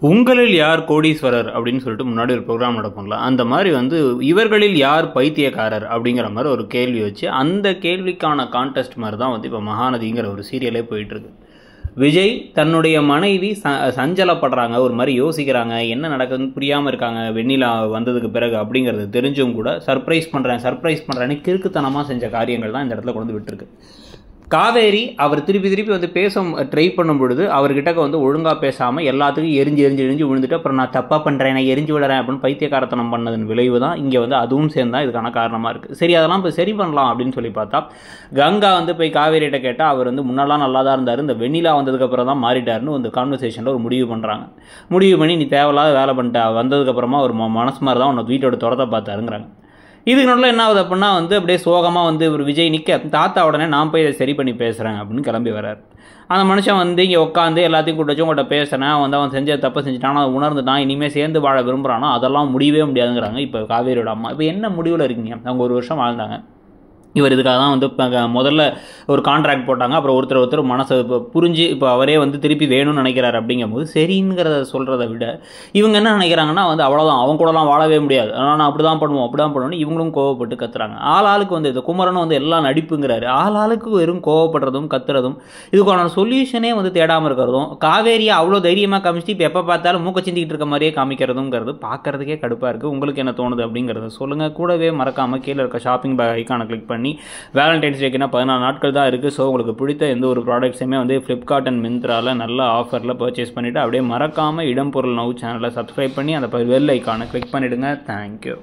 உங்களில் யார் கோடீஸ்வரர் அப்படின்னு சொல்லிட்டு முன்னாடி ஒரு ப்ரோக்ராம் நடக்கும்ல, அந்த மாதிரி இவர்களில் யார் பைத்தியக்காரர் அப்படிங்கிற மாதிரி ஒரு கேள்வி வச்சு அந்த கேள்விக்கான கான்டெஸ்ட் மாதிரி தான் இப்போ மகாநதிங்கிற ஒரு சீரியலே போயிட்டுருக்கு. விஜய் தன்னுடைய மனைவி சஞ்சலப்படுறாங்க, ஒரு மாதிரி யோசிக்கிறாங்க, என்ன நடக்குதுன்னு புரியாமல் இருக்காங்க வெண்ணிலா வந்ததுக்கு பிறகு அப்படிங்கிறது தெரிஞ்சும் கூட சர்ப்ரைஸ் பண்ணுறேன்னு கிறுக்குத்தனமாக செஞ்ச காரியங்கள் தான் இந்த இடத்துல கொண்டு விட்டுருக்கு. காவேரி அவர் திருப்பி பேச ட்ரை பண்ணும் பொழுது அவர்கிட்ட ஒழுங்காக பேசாமல் எல்லாத்துக்கும் எரிஞ்சு விழுந்துட்டு அப்புறம் நான் தப்பாக பண்ணுறேன், நான் எரிஞ்சு விடுறேன் அப்படின்னு பைத்தியக்காரத்தனம் பண்ணதன் விளைவு தான் இங்கே அதுவும் சேர்ந்தா இதுக்கான காரணமாக இருக்குது. சரி, அதெல்லாம் இப்போ சரி பண்ணலாம் அப்படின்னு சொல்லி பார்த்தா கங்கா போய் காவேரிகிட்ட கேட்டால் அவர் முன்னெல்லாம் நல்லா தான் இருந்தார், இந்த வெண்ணிலா வந்ததுக்கப்புறம் தான் மாறிட்டாருன்னு கான்வர்சேஷனில் ஒரு முடிவு பண்ணுறாங்க. முடிவு பண்ணி நீ தேவையில்லாத வேலை பண்ணிட்டா, வந்ததுக்கப்புறமா ஒரு மனசு மாதிரி தான் உனக்கு வீட்டோட துரத்தை பார்த்தாருங்கிறாங்க. இதுக்கு நடுவில் என்ன ஆகுது அப்படின்னா அப்படியே சோகமாக ஒரு விஜய் நிற்க தாத்தா உடனே நான் போய் இதை சரி பண்ணி பேசுகிறேன் அப்படின்னு கிளம்பி வர்றார். அந்த மனுஷன் இங்கே உட்காந்து எல்லாத்தையும் கூட்ட வச்சு உங்கள்கிட்ட பேசுகிறேன், அவன் செஞ்ச தப்பு செஞ்சுட்டான், அதை உணர்ந்துட்டான், இனிமேல் சேர்ந்து வாழ விரும்புகிறானோ அதெல்லாம் முடியவே முடியாதுங்கிறாங்க. இப்போ காவேரியோட அம்மா இப்போ என்ன முடிவில் இருக்கீங்க? அவங்க 1 வருஷம் வாழ்ந்தாங்க. இவர் இதுக்காக தான் முதல்ல ஒரு கான்ட்ராக்ட் போட்டாங்க, அப்புறம் ஒருத்தர் மனசை புரிஞ்சு இப்போ அவரே திருப்பி வேணும்னு நினைக்கிறாரு. அப்படிங்கும்போது சரிங்கிறத சொல்கிறத விட இவங்க என்ன நினைக்கிறாங்கன்னா அவ்வளோதான், அவங்க கூடலாம் வாழவே முடியாது, ஆனால் நான் அப்படி தான் பண்ணுவோன்னு இவங்களும் கோவப்பட்டு கத்துறாங்க. ஆளுக்கு இது குமரனும் எல்லாம் நடிப்புங்கிறாரு. ஆளுக்கு வெறும் கோவப்படுறதும் கத்துறதும் இதுக்கான சொல்யூஷனே தேடாமல் இருக்கிறதும் காவேரியை அவ்வளோ தைரியமாக காமிச்சிட்டு இப்போ எப்போ பார்த்தாலும் மூக்க சிந்திக்கிட்டு இருக்க மாதிரியே காமிக்கிறதுங்கிறது பார்க்குறதுக்கே கடுப்பாக இருக்குது. உங்களுக்கு என்ன தோணுது அப்படிங்கிறத சொல்லுங்கள். கூடவே மறக்காமல் கீழே இருக்க ஷாப்பிங் பேக் ஐக்கானை கிளிக் பண்ணி வேலண்டைன்ஸ் டேக்குன்னா 14 நாட்கள் தான் இருக்குது. ஸோ உங்களுக்கு பிடித்த எந்த ஒரு ப்ராடக்ட்ஸுமே ஃப்ளிப்கார்ட் அண்ட் மிந்த்ராவில் நல்ல ஆஃபரில் பர்ச்சேஸ் பண்ணிவிட்டு அப்படியே மறக்காமல் இடம் பொருள் நவ் சேனலை சப்ஸ்கிரைப் பண்ணி அந்த பெல் ஐக்கானை கிளிக் பண்ணிவிடுங்க. தேங்க்யூ.